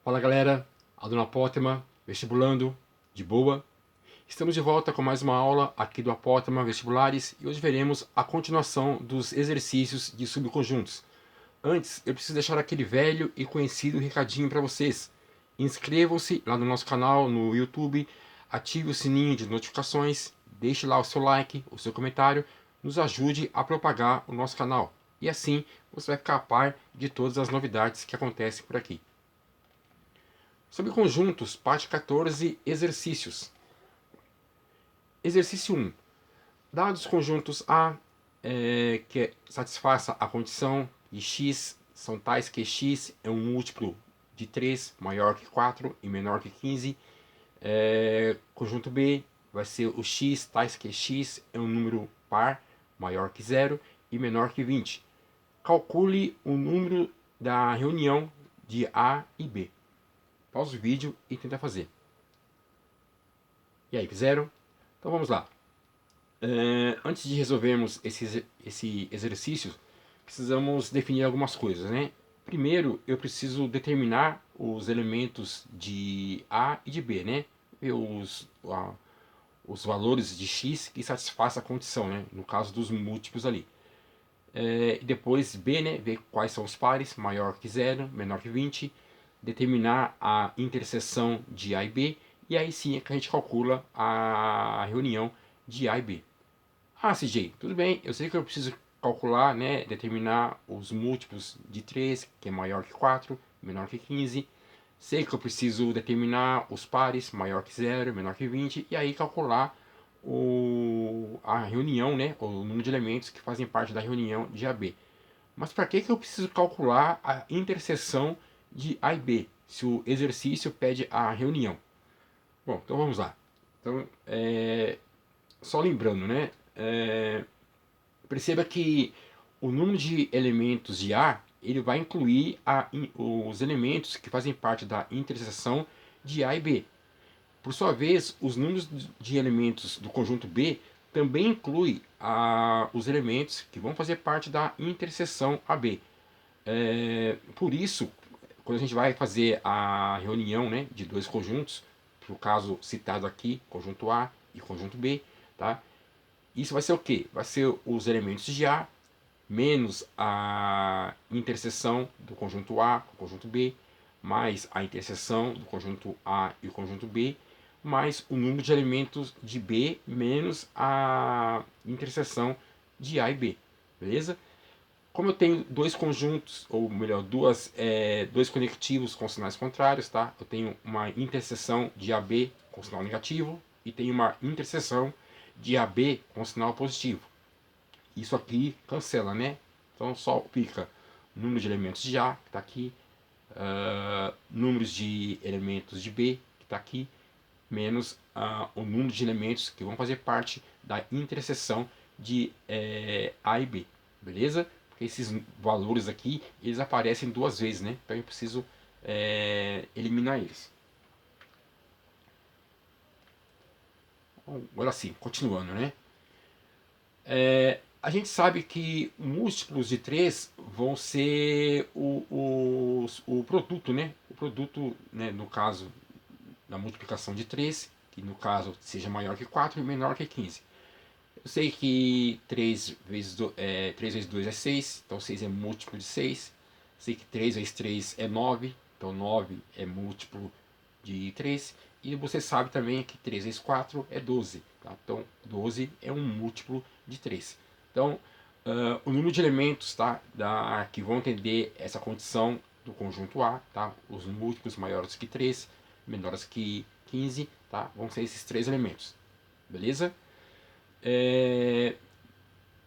Fala galera, Aldo Apótema, vestibulando, de boa. Estamos de volta com mais uma aula aqui do Apótema Vestibulares e hoje veremos a continuação dos exercícios de subconjuntos. Antes, eu preciso deixar aquele velho e conhecido recadinho para vocês. Inscrevam-se lá no nosso canal no YouTube, ative o sininho de notificações, deixe lá o seu like, o seu comentário, nos ajude a propagar o nosso canal. E assim você vai ficar a par de todas as novidades que acontecem por aqui. Sobre conjuntos, parte 14, exercícios. Exercício 1. Dados conjuntos A que satisfaça a condição de x são tais que x é um múltiplo de 3 maior que 4 e menor que 15. Conjunto B vai ser o x tais que x é um número par maior que 0 e menor que 20. Calcule o número da reunião de A e B. Pausa o vídeo e tenta fazer. E aí, fizeram? Então vamos lá. Antes de resolvermos esse exercício, precisamos definir algumas coisas, né? Primeiro, eu preciso determinar os elementos de A e de B, né? Ver os valores de x que satisfaçam a condição, né? No caso dos múltiplos ali. E depois B, né? Ver quais são os pares, maior que 0, menor que 20. Determinar a interseção de A e B. E aí sim é que a gente calcula a reunião de A e B. Ah, CJ, tudo bem, eu sei que eu preciso calcular, né, determinar os múltiplos de 3, que é maior que 4, menor que 15. Sei que eu preciso determinar os pares, maior que 0, menor que 20, e aí calcular a reunião, né, o número de elementos que fazem parte da reunião de AB. Mas para que eu preciso calcular a interseção de A e B, se o exercício pede a reunião? Bom, então vamos lá. Então, só lembrando, né, perceba que o número de elementos de A ele vai incluir os elementos que fazem parte da interseção de A e B. Por sua vez, os números de elementos do conjunto B também incluem os elementos que vão fazer parte da interseção AB. Por isso, quando a gente vai fazer a reunião, né, de dois conjuntos, no caso citado aqui, conjunto A e conjunto B, tá? Isso vai ser o quê? Vai ser os elementos de A menos a interseção do conjunto A com o conjunto B, mais a interseção do conjunto A e o conjunto B, mais o número de elementos de B menos a interseção de A e B. Beleza? Como eu tenho dois conjuntos, ou melhor, dois conectivos com sinais contrários, tá? Eu tenho uma interseção de AB com sinal negativo e tenho uma interseção de AB com sinal positivo. Isso aqui cancela, né? Então só fica número de elementos de A, que está aqui, números de elementos de B, que está aqui, menos o número de elementos que vão fazer parte da interseção de A e B. Beleza? Porque esses valores aqui, eles aparecem duas vezes, né? Então eu preciso eliminar eles. Bom, agora sim, continuando, né? A gente sabe que múltiplos de 3 vão ser o produto, né? O produto, né, no caso da multiplicação de 3, que no caso seja maior que 4 e menor que 15. Eu sei que 3 vezes 2 é 6, então 6 é múltiplo de 6. Sei que 3 vezes 3 é 9, então 9 é múltiplo de 3. E você sabe também que 3 vezes 4 é 12. Tá? Então 12 é um múltiplo de 3. Então, o número de elementos, tá, que vão atender essa condição do conjunto A, tá, os múltiplos maiores que 3, menores que 15, tá, vão ser esses três elementos. Beleza?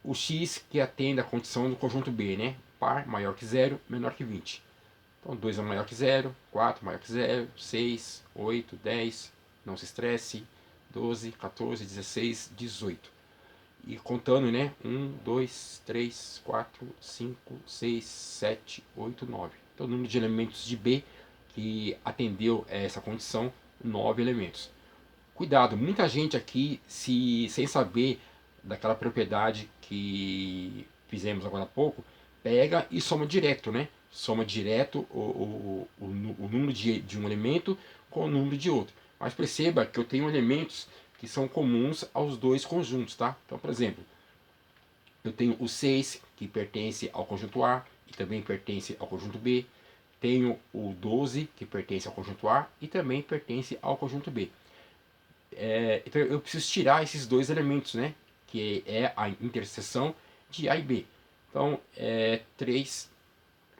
O x que atende a condição do conjunto B, né? Par maior que 0, menor que 20. Então 2 é maior que 0, 4 maior que 0, 6, 8, 10, não se estresse, 12, 14, 16, 18. E contando, né? 1, 2, 3, 4, 5, 6, 7, 8, 9. Então o número de elementos de B que atendeu a essa condição, 9 elementos. Cuidado, muita gente aqui, sem saber daquela propriedade que fizemos agora há pouco, pega e soma direto, né? soma direto o número de um elemento com o número de outro. Mas perceba que eu tenho elementos que são comuns aos dois conjuntos, tá? Então, por exemplo, eu tenho o 6, que pertence ao conjunto A e também pertence ao conjunto B. Tenho o 12, que pertence ao conjunto A e também pertence ao conjunto B. Então eu preciso tirar esses dois elementos, né? Que é a interseção de A e B. Então, 3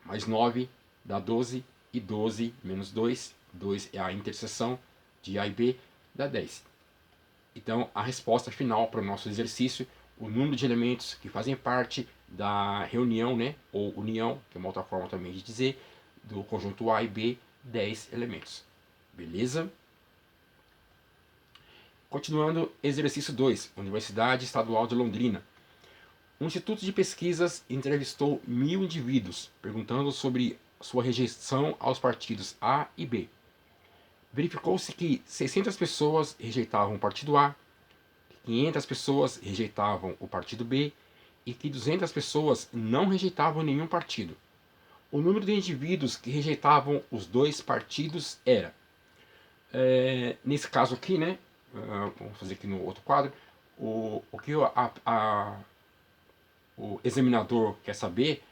mais 9 dá 12, e 12 menos 2, 2 é a interseção de A e B, dá 10. Então, a resposta final para o nosso exercício, o número de elementos que fazem parte da reunião, né, ou união, que é uma outra forma também de dizer, do conjunto A e B, 10 elementos. Beleza? Continuando, exercício 2, Universidade Estadual de Londrina. Um instituto de pesquisas entrevistou 1.000 indivíduos, perguntando sobre sua rejeição aos partidos A e B. Verificou-se que 600 pessoas rejeitavam o partido A, 500 pessoas rejeitavam o partido B e que 200 pessoas não rejeitavam nenhum partido. O número de indivíduos que rejeitavam os dois partidos era, nesse caso aqui, né, vamos fazer aqui no outro quadro, o que o examinador quer saber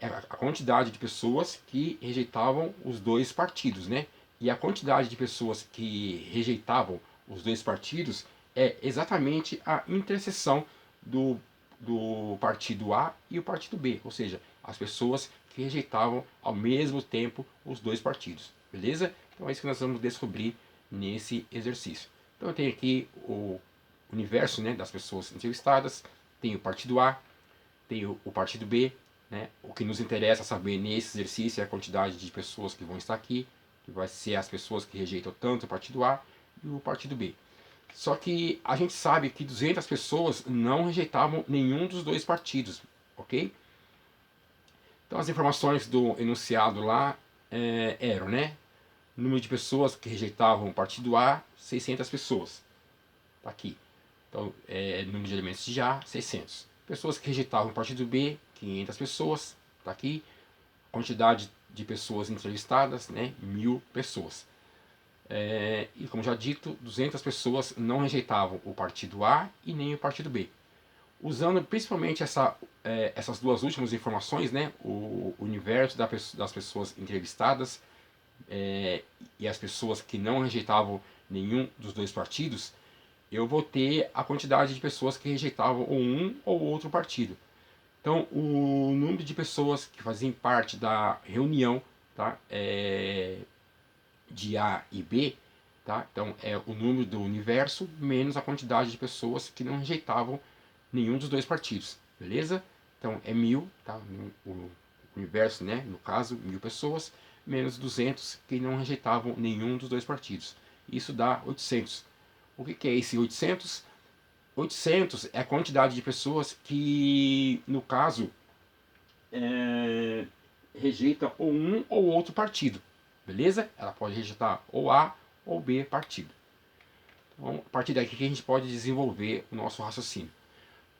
é a quantidade de pessoas que rejeitavam os dois partidos, né? E a quantidade de pessoas que rejeitavam os dois partidos é exatamente a interseção do partido A e o partido B, ou seja, as pessoas que rejeitavam ao mesmo tempo os dois partidos, beleza? Então é isso que nós vamos descobrir nesse exercício. Então eu tenho aqui o universo, né, das pessoas entrevistadas, tenho o partido A, tenho o partido B, né? O que nos interessa saber nesse exercício é a quantidade de pessoas que vão estar aqui, que vai ser as pessoas que rejeitam tanto o partido A e o partido B. Só que a gente sabe que 200 pessoas não rejeitavam nenhum dos dois partidos, ok? Então as informações do enunciado lá eram, né? Número de pessoas que rejeitavam o partido A, 600 pessoas. Tá aqui. Então, número de elementos de A, 600. Pessoas que rejeitavam o partido B, 500 pessoas. Tá aqui. Quantidade de pessoas entrevistadas, né? 1.000 pessoas. E como já dito, 200 pessoas não rejeitavam o partido A e nem o partido B. Usando principalmente essas duas últimas informações, né? O universo das pessoas entrevistadas e as pessoas que não rejeitavam nenhum dos dois partidos, eu vou ter a quantidade de pessoas que rejeitavam ou um ou outro partido. Então, o número de pessoas que faziam parte da reunião, tá, de A e B, tá, então é o número do universo menos a quantidade de pessoas que não rejeitavam nenhum dos dois partidos, beleza? Então é 1.000, tá, o universo, né, no caso, 1.000 pessoas, menos 200 que não rejeitavam nenhum dos dois partidos. Isso dá 800. O que é esse 800? 800 é a quantidade de pessoas que, no caso, rejeita ou um ou outro partido, beleza? Ela pode rejeitar ou A ou B partido. Então, a partir daqui que a gente pode desenvolver o nosso raciocínio.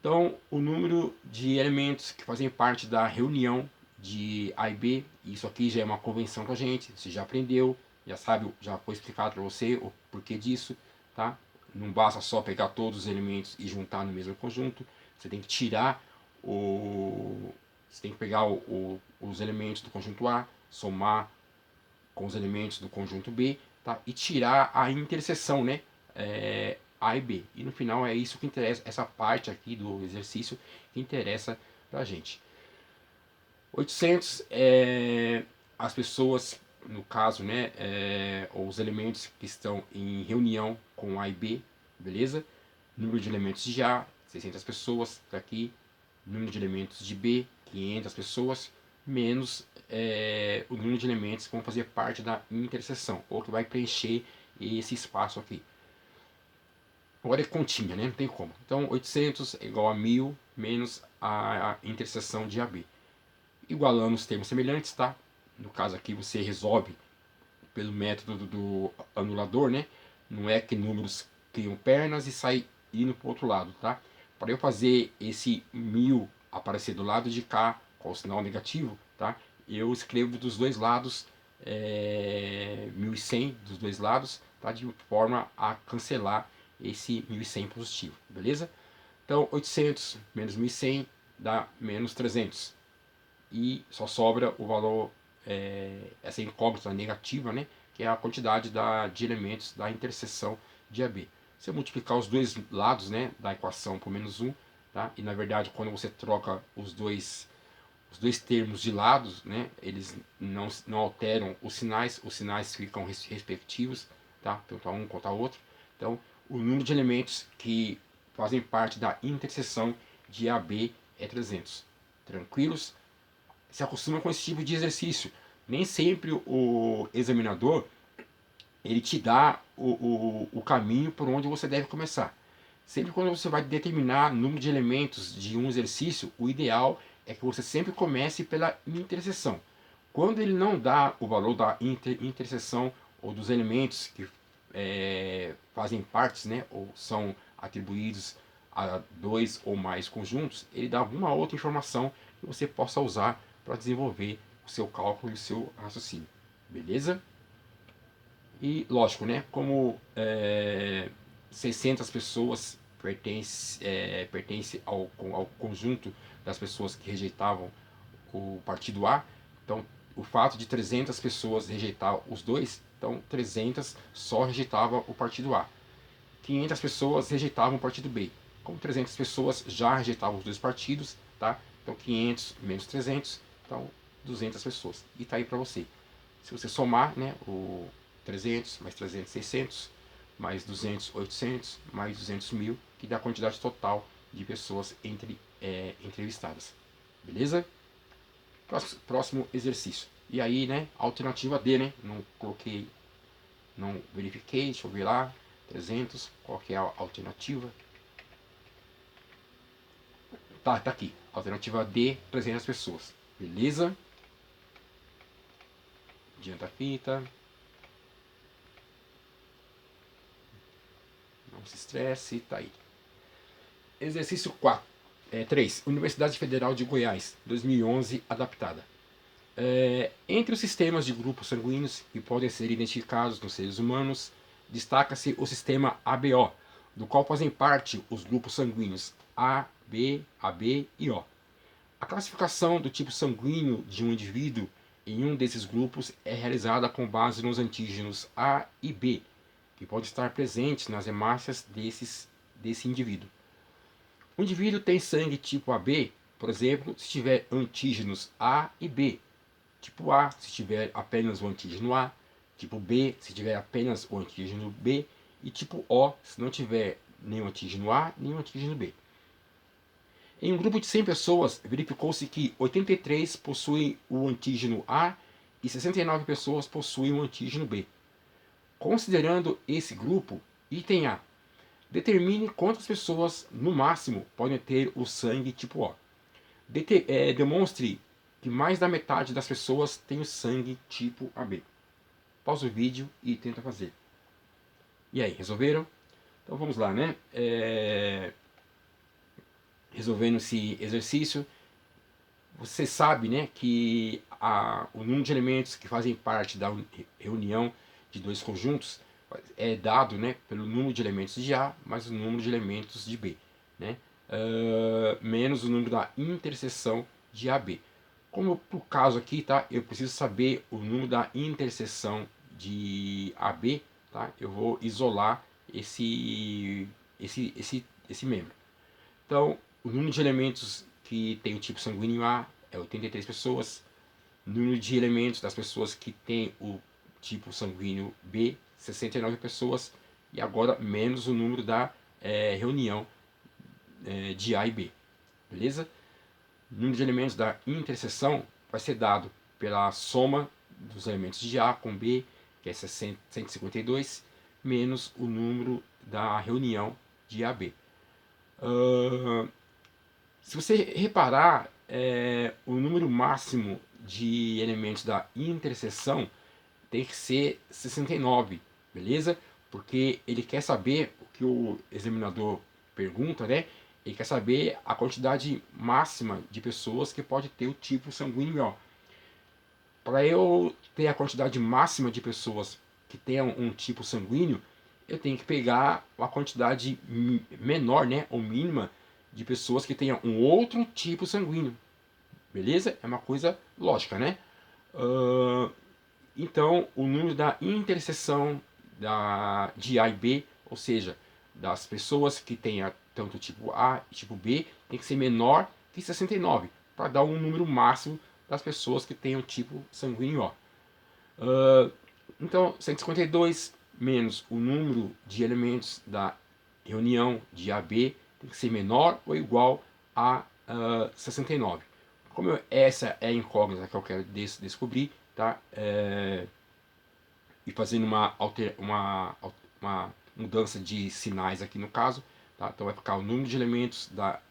Então, o número de elementos que fazem parte da reunião de A e B, isso aqui já é uma convenção pra gente, você já aprendeu, já sabe, já foi explicado para você o porquê disso, tá? Não basta só pegar todos os elementos e juntar no mesmo conjunto, você tem que tirar você tem que pegar os elementos do conjunto A, somar com os elementos do conjunto B, tá? E tirar a interseção, né? A e B. E no final é isso que interessa, essa parte aqui do exercício que interessa pra gente. 800 as pessoas, no caso, né, ou os elementos que estão em reunião com A e B, beleza? Número de elementos de A, 600 pessoas, tá aqui. Número de elementos de B, 500 pessoas, menos o número de elementos que vão fazer parte da interseção, ou que vai preencher esse espaço aqui. Agora é continha, né? Não tem como. Então, 800 é igual a 1.000 menos a interseção de AB. Igualando os termos semelhantes, tá? No caso aqui você resolve pelo método do anulador, né? Não é que números criam pernas e saem indo para o outro lado, tá? Para eu fazer esse 1.000 aparecer do lado de cá com o sinal negativo, tá? eu escrevo dos dois lados 1100 dos dois lados, tá? De forma a cancelar esse 1100 positivo, beleza? Então 800 menos 1100 dá menos 300 e só sobra o valor, essa incógnita negativa, né? Que é a quantidade de elementos da interseção de AB. Se eu multiplicar os dois lados, né, da equação por menos 1, tá? E na verdade quando você troca os dois termos de lados, né, eles não alteram os sinais ficam respectivos, tá? Tanto a um quanto a outro. Então, o número de elementos que fazem parte da interseção de AB é 300. Tranquilos? Se acostuma com esse tipo de exercício. Nem sempre o examinador ele te dá o caminho por onde você deve começar. Sempre quando você vai determinar o número de elementos de um exercício, o ideal é que você sempre comece pela interseção. Quando ele não dá o valor da interseção ou dos elementos que fazem partes, né, ou são atribuídos a dois ou mais conjuntos, ele dá alguma outra informação que você possa usar para desenvolver o seu cálculo e o seu raciocínio. Beleza? E lógico, né? Como 600 pessoas pertence ao conjunto das pessoas que rejeitavam o partido A, então o fato de 300 pessoas rejeitar os dois, então 300 só rejeitavam o partido A. 500 pessoas rejeitavam o partido B. Como 300 pessoas já rejeitavam os dois partidos, tá? Então 500 menos 300, então 200 pessoas. E tá aí para você. Se você somar, né, o 300 mais 300, 600, mais 200, 800, mais 200 mil, que dá a quantidade total de pessoas entrevistadas. Beleza? Próximo exercício. E aí, né, alternativa D, né? Não coloquei, não verifiquei, deixa eu ver lá. 300, qual que é a alternativa? Tá aqui. Alternativa D, 300 pessoas. Beleza? Adianta a fita. Não se estresse, tá aí. Exercício 3. Universidade Federal de Goiás, 2011, adaptada. Entre os sistemas de grupos sanguíneos que podem ser identificados nos seres humanos, destaca-se o sistema ABO, do qual fazem parte os grupos sanguíneos A, B, AB e O. A classificação do tipo sanguíneo de um indivíduo em um desses grupos é realizada com base nos antígenos A e B, que podem estar presentes nas hemácias desse indivíduo. O indivíduo tem sangue tipo AB, por exemplo, se tiver antígenos A e B. Tipo A, se tiver apenas o antígeno A. Tipo B, se tiver apenas o antígeno B. E tipo O, se não tiver nem o antígeno A, nem o antígeno B. Em um grupo de 100 pessoas, verificou-se que 83 possuem o antígeno A e 69 pessoas possuem o antígeno B. Considerando esse grupo, item A. Determine quantas pessoas, no máximo, podem ter o sangue tipo O. Demonstre que mais da metade das pessoas tem o sangue tipo AB. Pausa o vídeo e tenta fazer. E aí, resolveram? Então vamos lá, né? Resolvendo esse exercício, você sabe, né, que o número de elementos que fazem parte da reunião de dois conjuntos é dado, né, pelo número de elementos de A mais o número de elementos de B, né, menos o número da interseção de AB. Como pro caso aqui, tá, eu preciso saber o número da interseção de AB, tá? Eu vou isolar esse membro. Então, o número de elementos que tem o tipo sanguíneo A é 83 pessoas. O número de elementos das pessoas que tem o tipo sanguíneo B, 69 pessoas. E agora menos o número da reunião de A e B. Beleza? O número de elementos da interseção vai ser dado pela soma dos elementos de A com B, que é 152, menos o número da reunião de AB. Se você reparar, o número máximo de elementos da interseção tem que ser 69, beleza? Porque ele quer saber o que o examinador pergunta, né? Ele quer saber a quantidade máxima de pessoas que pode ter o tipo sanguíneo O. Para eu ter a quantidade máxima de pessoas que tenham um tipo sanguíneo, eu tenho que pegar a quantidade menor, né, ou mínima, de pessoas que tenham um outro tipo sanguíneo. Beleza? É uma coisa lógica, né? Então, o número da interseção de A e B, ou seja, das pessoas que tenham tanto tipo A e tipo B, tem que ser menor que 69, para dar um número máximo das pessoas que tenham tipo sanguíneo O. Então, 152 menos o número de elementos da reunião de AB tem que ser menor ou igual a 69. Como essa é a incógnita que eu quero descobrir, tá? E fazendo uma mudança de sinais aqui no caso, tá? Então vai ficar o número de elementos da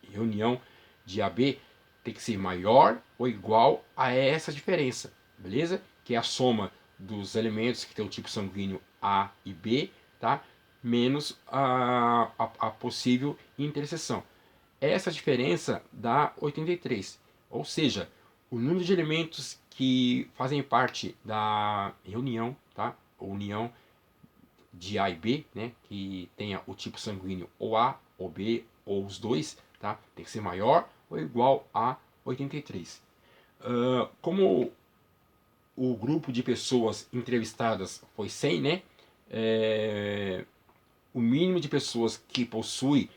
reunião de AB tem que ser maior ou igual a essa diferença, beleza? Que é a soma dos elementos que tem o tipo sanguíneo A e B, tá? Menos a possível interseção. Essa diferença dá 83, ou seja, o número de elementos que fazem parte da reunião, tá? Ou união de A e B, né? Que tenha o tipo sanguíneo ou A ou B ou os dois, tá? Tem que ser maior ou igual a 83. Como o grupo de pessoas entrevistadas foi 100, né? O mínimo de pessoas que possui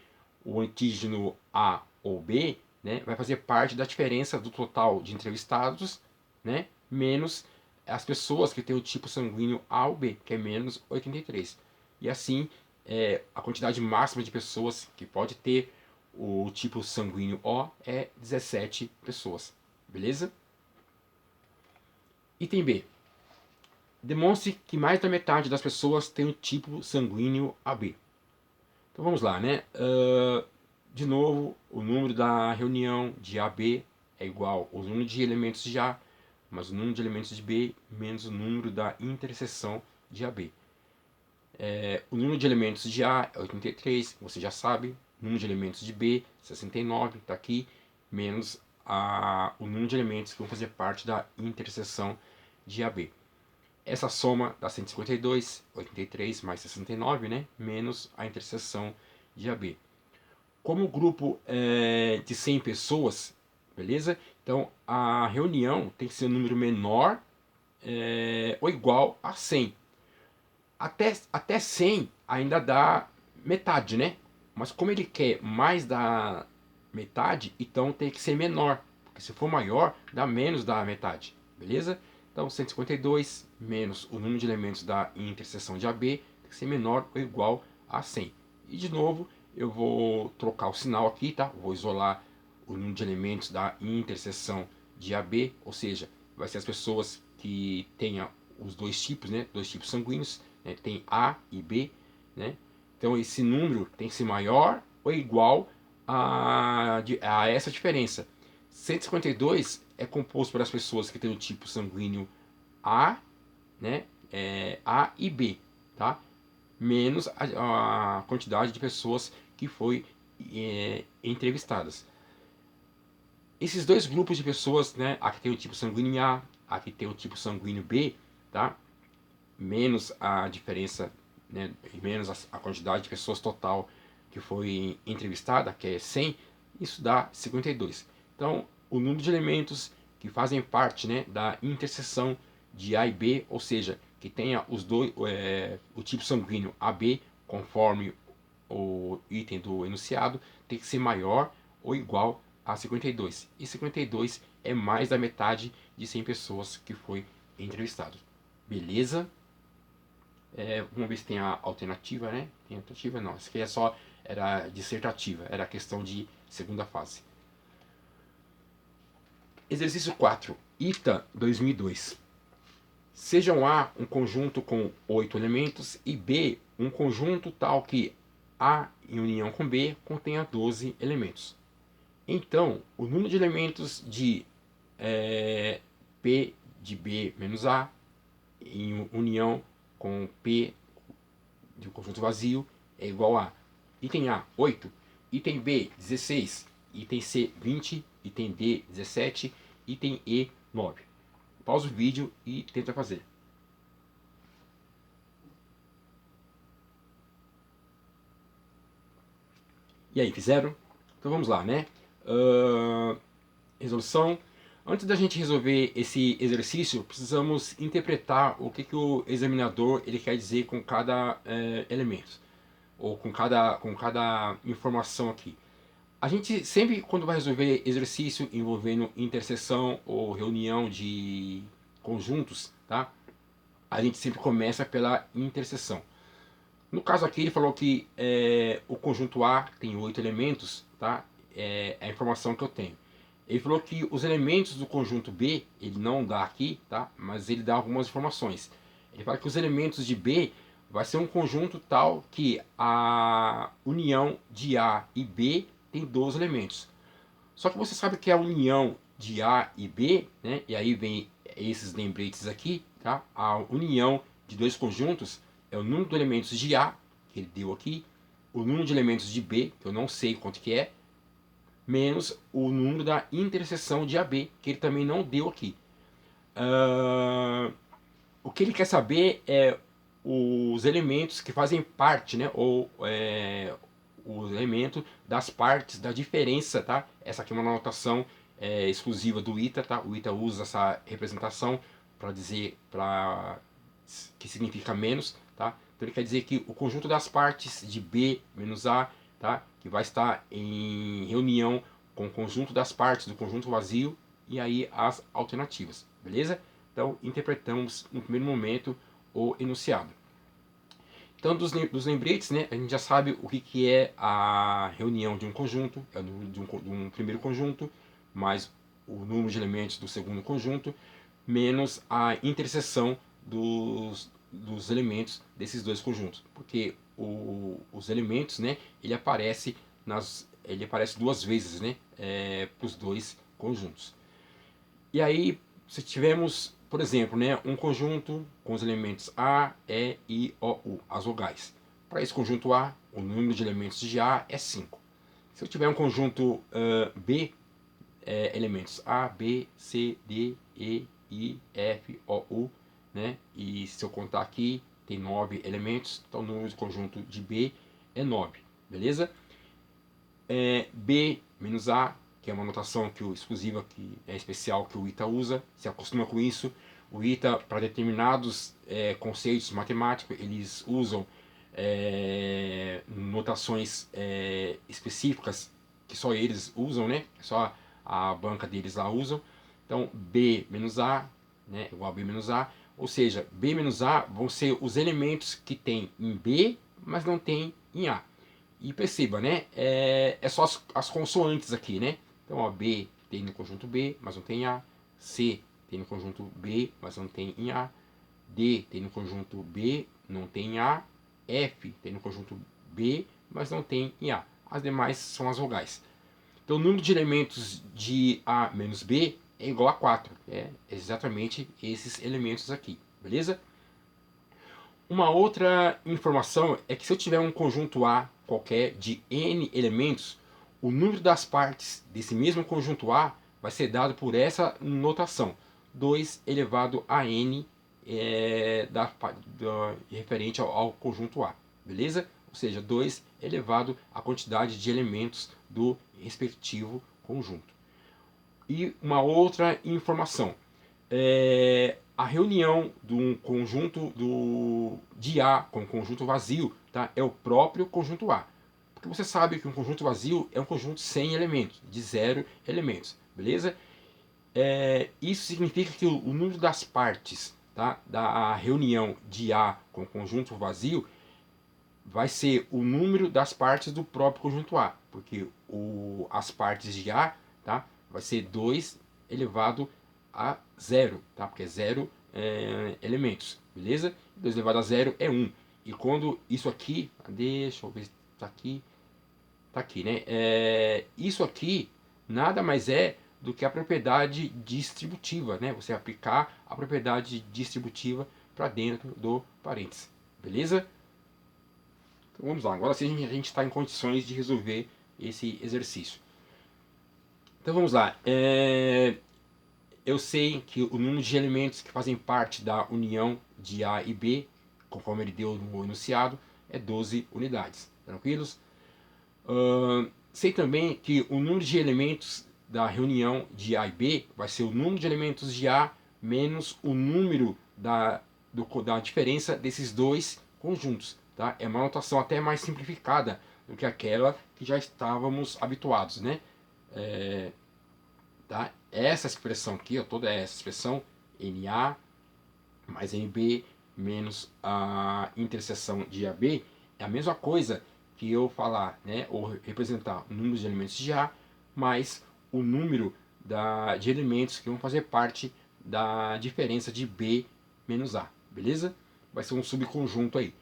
o antígeno A ou B, né, vai fazer parte da diferença do total de entrevistados, né, menos as pessoas que têm o tipo sanguíneo A ou B, que é menos 83. E assim, a quantidade máxima de pessoas que pode ter o tipo sanguíneo O é 17 pessoas. Beleza? Item B. Demonstre que mais da metade das pessoas tem o tipo sanguíneo AB. Então vamos lá, né? De novo, o número da reunião de AB é igual ao número de elementos de A, mais o número de elementos de B, menos o número da interseção de AB. O número de elementos de A é 83, você já sabe. O número de elementos de B, 69, está aqui, menos o número de elementos que vão fazer parte da interseção de AB. Essa soma dá 152, 83 mais 69, né? Menos a interseção de AB. Como o grupo é de 100 pessoas, beleza? Então a reunião tem que ser um número menor ou igual a 100. Até 100 ainda dá metade, né? Mas como ele quer mais da metade, então tem que ser menor. Porque se for maior, dá menos da metade, beleza? Então 152 menos o número de elementos da interseção de AB tem que ser menor ou igual a 100. E de novo, eu vou trocar o sinal aqui, tá? Vou isolar o número de elementos da interseção de AB, ou seja, vai ser as pessoas que tenham os dois tipos, né? Dois tipos sanguíneos, né? Tem A e B, né? Então esse número tem que ser maior ou igual a essa diferença. 152 é composto pelas pessoas que têm o tipo sanguíneo A, né? A e B, tá? Menos a quantidade de pessoas que foi entrevistadas. Esses dois grupos de pessoas, né? A que tem o tipo sanguíneo A, a que tem o tipo sanguíneo B, tá? Menos a diferença, né? Menos a quantidade de pessoas total que foi entrevistada, que é 100, isso dá 52. Então, o número de elementos que fazem parte, né, da interseção de A e B, ou seja, que tenha os dois, o tipo sanguíneo AB, conforme o item do enunciado, tem que ser maior ou igual a 52. E 52 é mais da metade de 100 pessoas que foi entrevistado. Beleza? Vamos ver se tem a alternativa, né? Tem alternativa? Não, isso aqui era dissertativa, era a questão de segunda fase. Exercício 4, ITA 2002. Sejam A um conjunto com 8 elementos e B um conjunto tal que A em união com B contenha 12 elementos. Então, o número de elementos de P de B menos A em união com P de um conjunto vazio é igual a item A, 8, item B, 16, item C, 20, item D, 17, item E, 9. pausa o vídeo e tenta fazer. E aí, fizeram? Então vamos lá, né? Resolução. Antes da gente resolver esse exercício, precisamos interpretar o que o examinador ele quer dizer com cada elemento, ou com cada informação aqui. A gente sempre, quando vai resolver exercício envolvendo interseção ou reunião de conjuntos, tá? A gente sempre começa pela interseção. No caso aqui, ele falou que o conjunto A tem 8 elementos, tá? É a informação que eu tenho. Ele falou que os elementos do conjunto B, ele não dá aqui, tá? Mas ele dá algumas informações. Ele fala que os elementos de B vai ser um conjunto tal que a união de A e B tem 12 elementos. Só que você sabe que a união de A e B, né? E aí vem esses lembretes aqui, tá? A união de dois conjuntos é o número de elementos de A, que ele deu aqui, o número de elementos de B, que eu não sei quanto que é, menos o número da interseção de AB, que ele também não deu aqui. O que ele quer saber é os elementos que fazem parte, né, ou o elemento das partes da diferença, tá? Essa aqui é uma anotação exclusiva do ITA, tá? O ITA usa essa representação para dizer que significa menos, tá? Então ele quer dizer que o conjunto das partes de B menos A, tá? Que vai estar em reunião com o conjunto das partes do conjunto vazio e aí as alternativas, beleza? Então interpretamos no primeiro momento o enunciado. Então, dos lembretes, né, a gente já sabe o que é a reunião de um conjunto, é o número de um primeiro conjunto, mais o número de elementos do segundo conjunto, menos a interseção dos elementos desses dois conjuntos. Porque os elementos, né, ele aparece duas vezes, né, para os dois conjuntos. E aí, se tivermos, por exemplo, né, um conjunto com os elementos A, E, I, O, U, as vogais. Para esse conjunto A, o número de elementos de A é 5. Se eu tiver um conjunto B, elementos A, B, C, D, E, I, F, O, U, né? E se eu contar aqui, tem 9 elementos, então o número do conjunto de B é 9, beleza? B menos A, que é uma notação exclusiva, que é especial, que o ITA usa, se acostuma com isso. O ITA, para determinados conceitos matemáticos, eles usam notações específicas que só eles usam, né? Só a banca deles lá usam. Então, B menos A, né, igual a B menos A, ou seja, B menos A vão ser os elementos que tem em B, mas não tem em A. E perceba, né? É só as consoantes aqui, né? Então, ó, B tem no conjunto B, mas não tem A. C tem no conjunto B, mas não tem em A. D tem no conjunto B, não tem em A. F tem no conjunto B, mas não tem em A. As demais são as vogais. Então, o número de elementos de A menos B é igual a 4. É exatamente esses elementos aqui, beleza? Uma outra informação é que se eu tiver um conjunto A qualquer de n elementos, o número das partes desse mesmo conjunto A vai ser dado por essa notação, 2 elevado a n referente ao conjunto A, beleza? Ou seja, 2 elevado à quantidade de elementos do respectivo conjunto. E uma outra informação, a reunião de um conjunto de A com um conjunto vazio, tá? É o próprio conjunto A. Porque você sabe que um conjunto vazio é um conjunto sem elementos, de 0 elementos, beleza? Isso significa que o número das partes, tá, da reunião de A com conjunto vazio vai ser o número das partes do próprio conjunto A, porque as partes de A, tá, vai ser 2 elevado a 0, tá? Porque é 0 elementos, beleza? 2 elevado a 0 é 1. E quando isso aqui, deixa eu ver se tá aqui, né? Isso aqui nada mais é do que a propriedade distributiva, né? Você aplicar a propriedade distributiva para dentro do parênteses, beleza? Então vamos lá, agora sim a gente está em condições de resolver esse exercício. Então vamos lá. eu sei que o número de elementos que fazem parte da união de A e B, conforme ele deu no enunciado, é 12 unidades. Tranquilos? Sei também que o número de elementos da reunião de A e B vai ser o número de elementos de A menos o número da diferença desses dois conjuntos. Tá? É uma notação até mais simplificada do que aquela que já estávamos habituados, né? Tá? Essa expressão aqui, ó, toda essa expressão, NA mais NB menos a interseção de AB, é a mesma coisa que eu falar, né, ou representar o número de elementos de A mais o número de elementos que vão fazer parte da diferença de B menos A, beleza? Vai ser um subconjunto aí.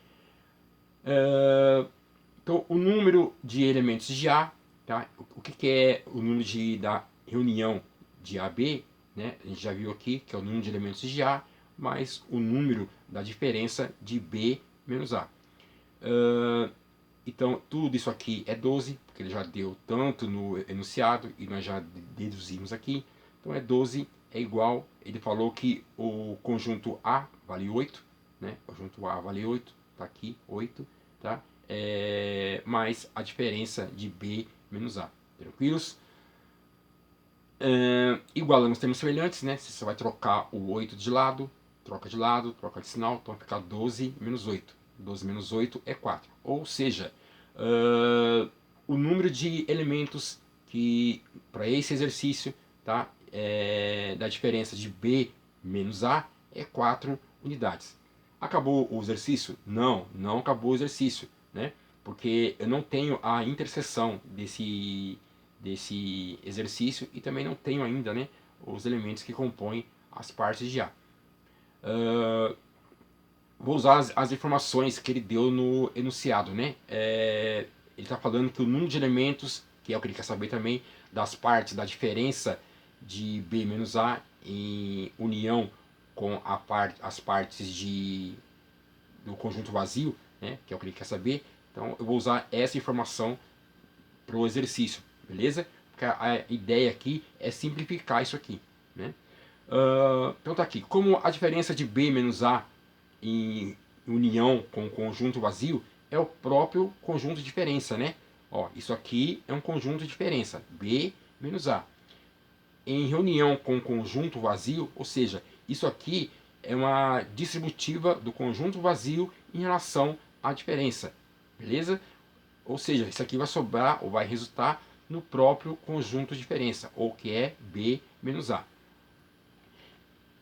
Então, o número de elementos de A, tá? O que é o número da reunião de AB, né? A gente já viu aqui que é o número de elementos de A mais o número da diferença de B menos A. Então, tudo isso aqui é 12, porque ele já deu tanto no enunciado e nós já deduzimos aqui. Então, 12 é igual, ele falou que o conjunto A vale 8, né? O conjunto A vale 8, tá aqui, 8, tá? Mais a diferença de B menos A. Tranquilos? Igualando os termos semelhantes, né? Você vai trocar o 8 de lado, troca de sinal, então vai ficar 12 menos 8. 12 menos 8 é 4. Ou seja, o número de elementos que para esse exercício, tá? Da diferença de B menos A é 4 unidades. Acabou o exercício? Não, não acabou o exercício, né? Porque eu não tenho a interseção desse exercício e também não tenho ainda, né, os elementos que compõem as partes de A. Vou usar as informações que ele deu no enunciado, né? Ele está falando que o número de elementos, que é o que ele quer saber também, das partes da diferença de B menos A em união com as partes do conjunto vazio, né? Que é o que ele quer saber. Então eu vou usar essa informação para o exercício, beleza? Porque a ideia aqui é simplificar isso aqui, né? Então tá aqui, como a diferença de B menos A em união com o conjunto vazio é o próprio conjunto de diferença, né? Ó, isso aqui é um conjunto de diferença, B menos A. Em reunião com o conjunto vazio, ou seja, isso aqui é uma distributiva do conjunto vazio em relação à diferença, beleza? Ou seja, isso aqui vai sobrar ou vai resultar no próprio conjunto de diferença, ou que é B menos A.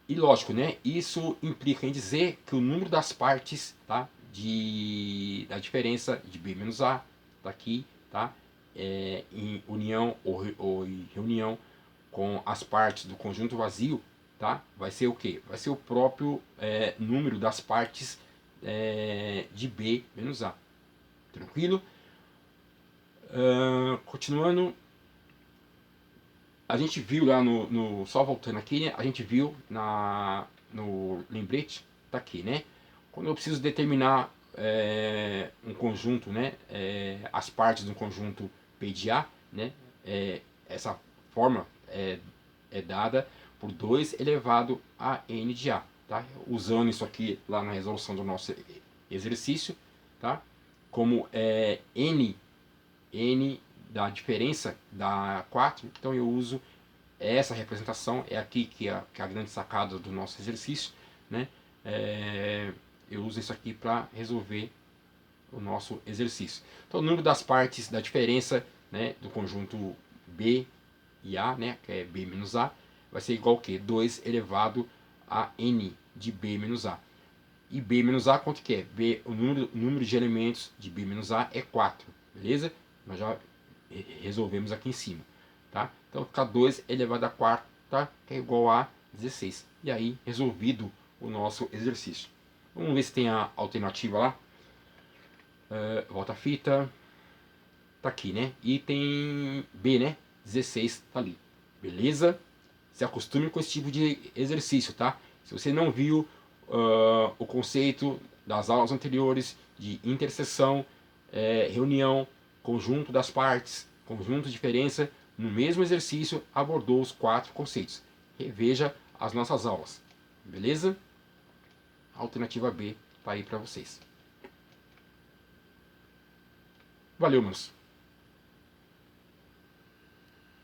E lógico, né? Isso implica em dizer que o número das partes, tá, da diferença de B menos A, tá aqui, tá, em união ou em reunião com as partes do conjunto vazio, tá, vai ser o quê? Vai ser o próprio número das partes de B menos A. Tranquilo? Continuando, a gente viu lá só voltando aqui, né, a gente viu no lembrete, tá aqui, né? Quando eu preciso determinar um conjunto, né, as partes de um conjunto P de A, né, essa forma é dada por 2 elevado a n de A, tá? Usando isso aqui lá na resolução do nosso exercício, tá? Como n da diferença da 4, então eu uso essa representação, é aqui que é a grande sacada do nosso exercício, né? Eu uso isso aqui para resolver o nosso exercício. Então o número das partes da diferença, né, do conjunto B e A, né, que é B menos A, vai ser igual a quê? 2 elevado a n de B menos A. E B menos A quanto que é? O número de elementos de B menos A é 4, beleza? Nós já resolvemos aqui em cima, tá? Então fica 2 elevado a 4, tá? Que é igual a 16. E aí, resolvido o nosso exercício. Vamos ver se tem a alternativa lá. Volta a fita. Tá aqui, né? Item B, né? 16 tá ali. Beleza? Se acostume com esse tipo de exercício, tá? Se você não viu o conceito das aulas anteriores de interseção, reunião, conjunto das partes, conjunto de diferença, no mesmo exercício abordou os 4 conceitos. reveja as nossas aulas. Beleza? A alternativa B está aí para vocês. Valeu, meus.